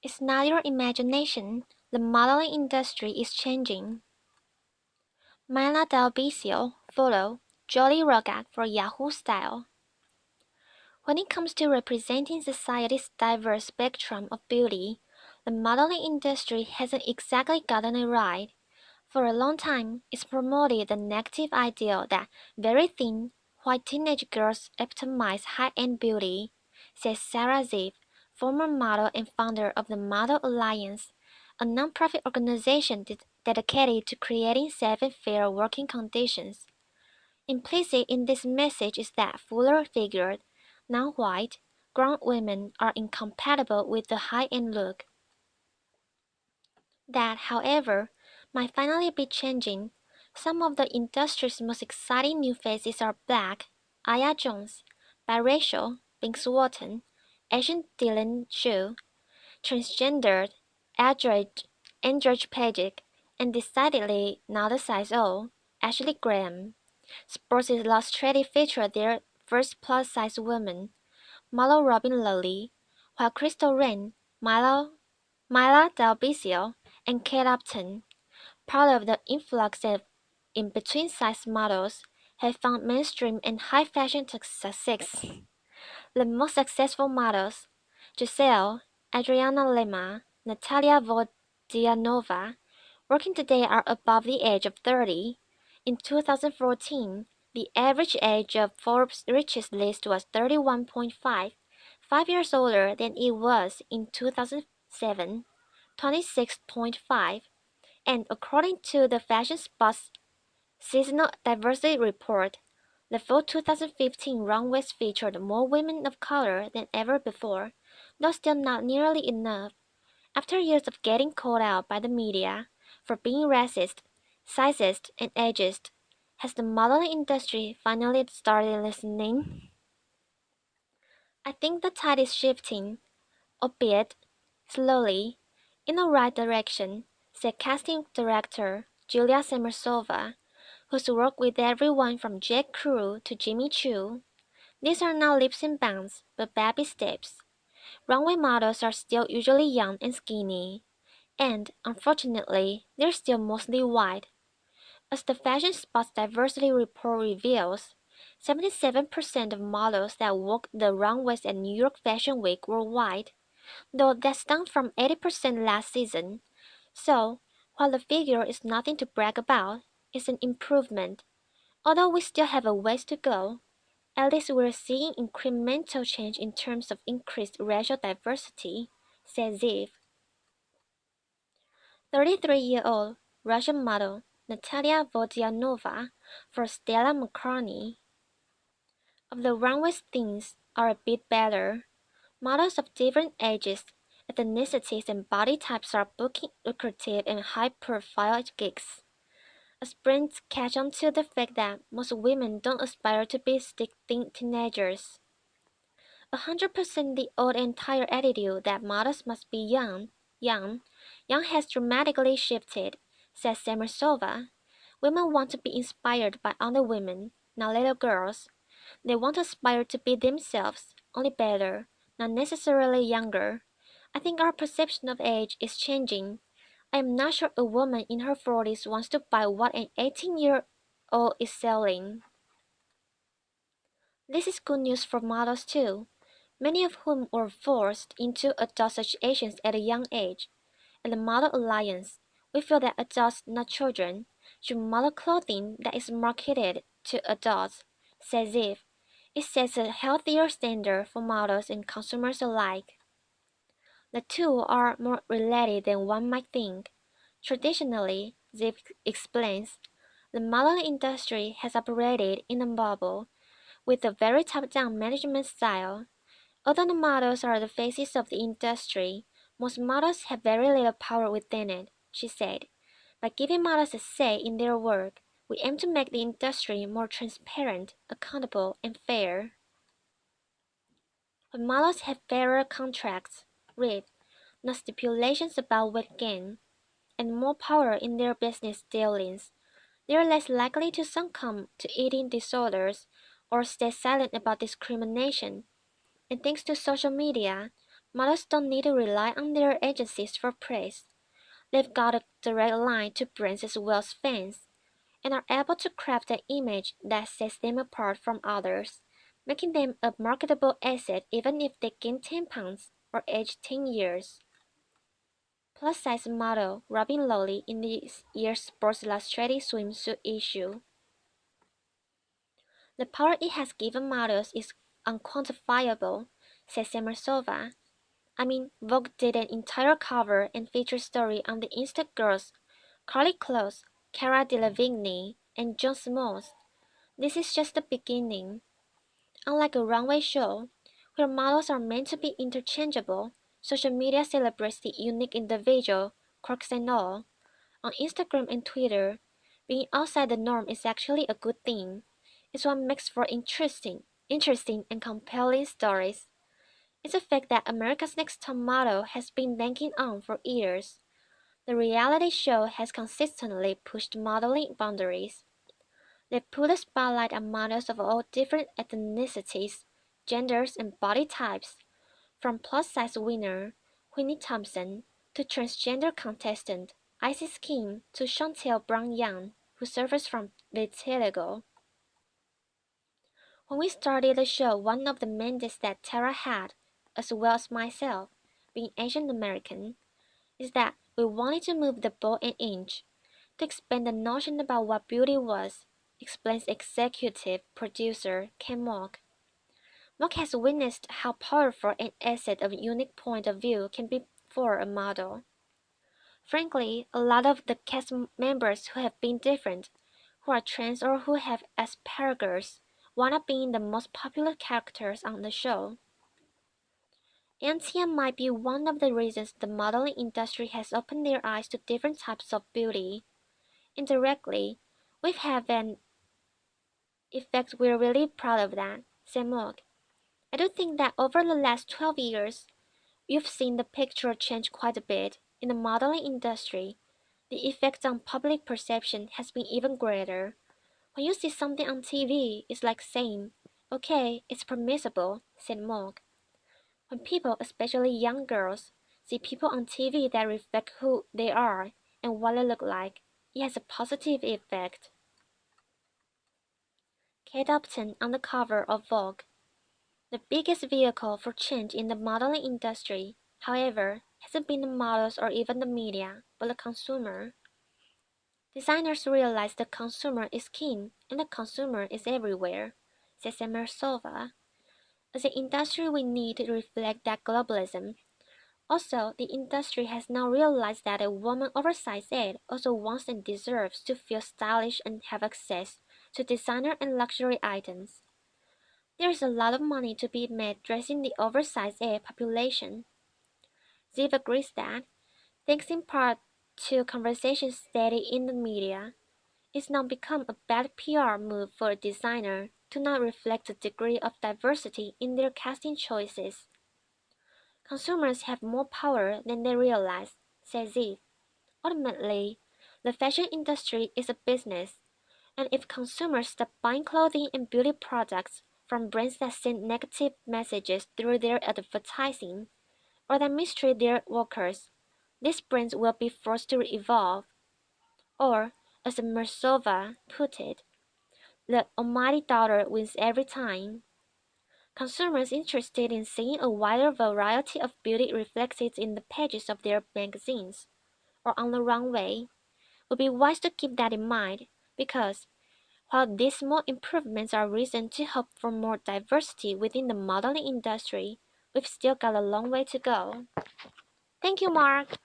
It's not your imagination. The modeling industry is changing. Myla Del Vicio, photo, Jolly Rogak for Yahoo Style. When it comes to representing society's diverse spectrum of beauty, the modeling industry hasn't exactly gotten it right. For a long time, it's promoted the negative ideal that very thin, white teenage girls epitomize high-end beauty, says Sarah Ziv, former model and founder of the Model Alliance, a nonprofit organization dedicated to creating safe and fair working conditions. Implicit in this message is that fuller figured, non-white, grown women are incompatible with the high-end look. That, however, might finally be changing. Some of the industry's most exciting new faces are Black, Aya Jones, biracial, Pink Swarton, Asian Dylan Shu, transgendered, androgypagic, and decidedly not a size O, Ashley Graham. Sports Illustrated featured their first plus-size woman, Marlo Robin Lilly, while Crystal Rain, Myla Del Vicio, and Kate Upton, part of the influx of in-between-size models, have found mainstream and high-fashion success. The most successful models, Giselle, Adriana Lima, Natalia Vodianova, working today are above the age of 30. In 2014, the average age of Forbes' richest list was 31.5, 5 years older than it was in 2007, 26.5, and according to the Fashion Spot's Seasonal Diversity Report, the fall 2015 runways featured more women of color than ever before, though still not nearly enough. After years of getting called out by the media for being racist, sexist, and ageist, has the modeling industry finally started listening? I think the tide is shifting, albeit slowly, in the right direction, said casting director Julia Semersova, who's worked with everyone from J. Crew to Jimmy Choo. These are not leaps and bounds, but baby steps. Runway models are still usually young and skinny, and, unfortunately, they're still mostly white. As the Fashion Spot's diversity report reveals, 77% of models that walked the runways at New York Fashion Week were white, though that's down from 80% last season. So, while the figure is nothing to brag about, it's an improvement. Although we still have a ways to go, at least we're seeing incremental change in terms of increased racial diversity, says Ziv. 33-year-old Russian model Natalia Vodianova for Stella McCartney. Of the runway's themes are a bit better. Models of different ages, ethnicities, and body types are booking lucrative and high-profile gigs. As brands catch on to the fact that most women don't aspire to be stick-thin teenagers. 100% the old and tired attitude that models must be young, young has dramatically shifted, says Semersova. Women want to be inspired by other women, not little girls. They want to aspire to be themselves, only better, not necessarily younger. I think our perception of age is changing. I am not sure a woman in her 40s wants to buy what an 18-year-old is selling. This is good news for models too, many of whom were forced into adult situations at a young age. At the Model Alliance, we feel that adults, not children, should model clothing that is marketed to adults, says if it sets a healthier standard for models and consumers alike. The two are more related than one might think. Traditionally, Ziv explains, the modeling industry has operated in a bubble with a very top-down management style. Although the models are the faces of the industry, most models have very little power within it, she said. By giving models a say in their work, we aim to make the industry more transparent, accountable, and fair. When models have fairer contracts, read, no stipulations about weight gain, and more power in their business dealings, they are less likely to succumb to eating disorders or stay silent about discrimination. And thanks to social media, Models don't need to rely on their agencies for praise. They've got a direct line to brands as well as fans, and are able to craft an image that sets them apart from others, making them a marketable asset even if they gain 10 pounds or age 10 years. Plus size model Robin Lowry in this year's Sports Illustrated swimsuit issue. The power it has given models is unquantifiable, says Semersova. I mean, Vogue did an entire cover and feature story on the Insta girls Carly Close, Cara Delevingne, and Jon Smalls. This is just the beginning. Unlike a runway show, where models are meant to be interchangeable, social media celebrates the unique individual, quirks and all. On Instagram and Twitter, being outside the norm is actually a good thing. It's what makes for interesting and compelling stories. It's a fact that America's Next Top Model has been banking on for years. The reality show has consistently pushed modeling boundaries. They put a spotlight on models of all different ethnicities, genders, and body types, from plus-size winner Whitney Thompson to transgender contestant Isis Kim to Chantel Brown-Young, who suffers from vitiligo. When we started the show, one of the mandates that Tara had, as well as myself, being Asian American, is that we wanted to move the ball an inch, to expand the notion about what beauty was, explains executive producer Ken Mock. Mock has witnessed how powerful an asset of unique point of view can be for a model. Frankly, a lot of the cast members who have been different, who are trans or who have Asperger's, wound up being the most popular characters on the show. Antia might be one of the reasons the modeling industry has opened their eyes to different types of beauty. Indirectly, we've had an effect we're really proud of that, said Mock. I do think that over the last 12 years, you've seen the picture change quite a bit. In the modeling industry, the effect on public perception has been even greater. When you see something on TV, it's like saying, okay, it's permissible, said Mock. When people, especially young girls, see people on TV that reflect who they are and what they look like, it has a positive effect. Kate Upton on the cover of Vogue. The biggest vehicle for change in the modeling industry, however, hasn't been the models or even the media, but the consumer. Designers realize the consumer is king and the consumer is everywhere, says Emersova. As an industry, we need to reflect that globalism. Also, the industry has now realized that a woman oversized it also wants and deserves to feel stylish and have access to designer and luxury items. There's a lot of money to be made dressing the oversized A population. Ziv agrees that, thanks in part to conversations steady in the media, it's now become a bad PR move for a designer to not reflect the degree of diversity in their casting choices. Consumers have more power than they realize, says Ziv. Ultimately, the fashion industry is a business, and if consumers stop buying clothing and beauty products from brands that send negative messages through their advertising, or that mistreat their workers, these brands will be forced to evolve. Or, as Mersova put it, the almighty dollar wins every time. Consumers interested in seeing a wider variety of beauty reflected in the pages of their magazines or on the runway would be wise to keep that in mind because while these small improvements are reason to hope for more diversity within the modeling industry, we've still got a long way to go. Thank you, Mark.